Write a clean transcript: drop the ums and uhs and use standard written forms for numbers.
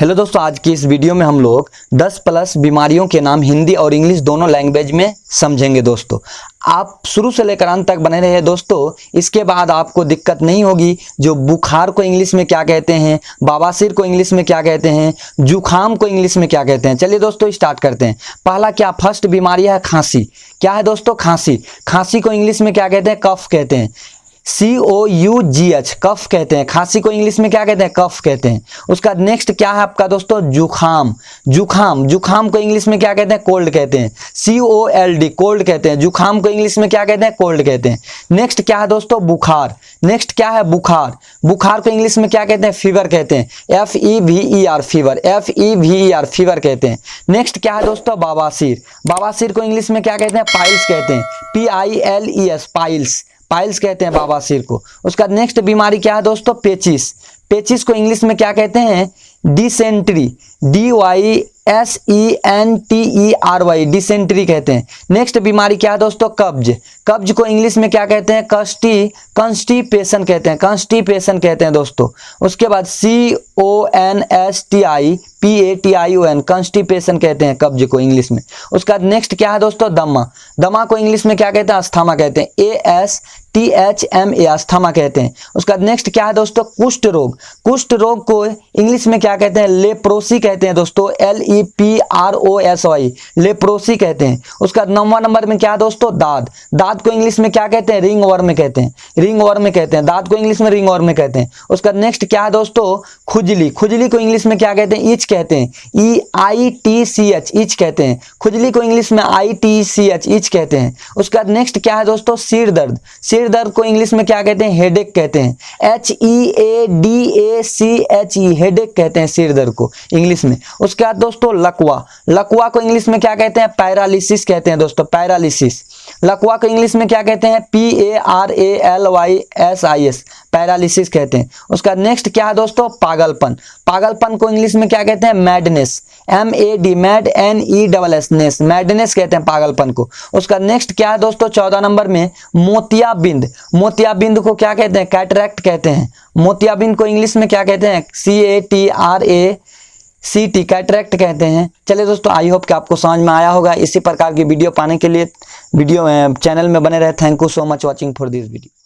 Hello दोस्तों, आज की इस वीडियो में हम लोग 10 प्लस बीमारियों के नाम हिंदी और इंग्लिश दोनों लैंग्वेज में समझेंगे। दोस्तों आप शुरू से लेकर अंत तक बने रहे दोस्तों, इसके बाद आपको दिक्कत नहीं होगी। जो बुखार को इंग्लिश में क्या कहते हैं, बवासीर को इंग्लिश में क्या कहते हैं, जुखाम को इंग्लिश में क्या कहते हैं। चलिए दोस्तों स्टार्ट करते हैं। पहला क्या, फर्स्ट बीमारी है खांसी। क्या है दोस्तों, खांसी। खांसी को इंग्लिश में क्या कहते हैं, कफ कहते हैं। COUGH कफ कहते हैं। खांसी को इंग्लिश में क्या कहते हैं, कफ कहते हैं। उसका नेक्स्ट क्या है आपका दोस्तों, जुखाम। जुखाम, जुखाम को इंग्लिश में क्या कहते हैं, कोल्ड कहते हैं। COLD कोल्ड कहते हैं। जुखाम को इंग्लिश में क्या कहते हैं, कोल्ड कहते हैं। नेक्स्ट क्या है दोस्तों, बुखार। नेक्स्ट क्या है, बुखार। बुखार को इंग्लिश में क्या कहते हैं, फीवर कहते हैं। FEVER फीवर, FEVER फीवर कहते हैं। नेक्स्ट क्या है दोस्तों, बवासीर। बवासीर को इंग्लिश में क्या कहते हैं, पाइल्स कहते हैं। PILES पाइल्स, पाइल्स कहते हैं बवासीर को। उसका नेक्स्ट बीमारी क्या है दोस्तों, पेचिस। पेचिस को इंग्लिश में क्या कहते हैं, डिसेंट्री। DYSENTERY डिसेंट्री कहते हैं। नेक्स्ट बीमारी क्या है दोस्तों, कब्ज। कब्ज को इंग्लिश में क्या कहते हैं, कंस्टिपेशन कहते हैं। कंस्टिपेशन कहते हैं दोस्तों। उसके बाद CONSTIPATION कंस्टिपेशन कहते हैं कब्ज को इंग्लिश में। उसका नेक्स्ट क्या है दोस्तों, दमा। दमा को इंग्लिश में क्या कहते हैं, अस्थमा कहते हैं। ASTHMA अस्थमा कहते हैं। उसका नेक्स्ट क्या है दोस्तों, कुष्ठ रोग। कुष्ठ रोग को इंग्लिश में क्या कहते हैं, लेप्रोसी कहते हैं दोस्तों। LEPROSY लेप्रोसी कहते हैं। उसका 9वां नंबर में क्या है दोस्तों, दाद। दाद को इंग्लिश में क्या कहते हैं, रिंग वर्म कहते हैं। रिंग वर्म कहते हैं दाद को इंग्लिश में, रिंग वर्म कहते हैं। उसका नेक्स्ट क्या है दोस्तों, खुजली। खुजली को इंग्लिश में क्या कहते हैं, इच कहते हैं। EITCH इच कहते हैं। खुजली को इंग्लिश में ITCH इच कहते हैं। उसका नेक्स्ट क्या है दोस्तों, सिर दर्द। सिर दर्द को इंग्लिश में क्या कहते हैं, हेडेक कहते हैं। HEADACHE हेडेक कहते हैं सिर दर्द को इंग्लिश में। उसके बाद दोस्तों लकवा। लकवा को इंग्लिश में क्या कहते हैं, पैरालिसिस कहते हैं दोस्तों, पैरालिसिस। लकवा को इंग्लिश में क्या कहते हैं, PARALYSIS पैरालिसिस कहते हैं। उसका नेक्स्ट क्या है दोस्तों, पागलपन। पागलपन को इंग्लिश में क्या कहते हैं, madness. MAD mad NESS madness कहते हैं पागलपन को। उसका नेक्स्ट क्या है दोस्तों, 14 नंबर में मोतियाबिंद। मोतियाबिंद को क्या कहते हैं, कैटरैक्ट कहते हैं। मोतियाबिंद को इंग्लिश में क्या कहते हैं, CATRACT कैटरैक्ट कहते हैं। चलिए दोस्तों, आई होप कि आपको समझ में आया होगा। इसी प्रकार की वीडियो पाने के लिए वीडियो चैनल में बने रहे। Thank you so much watching for this video.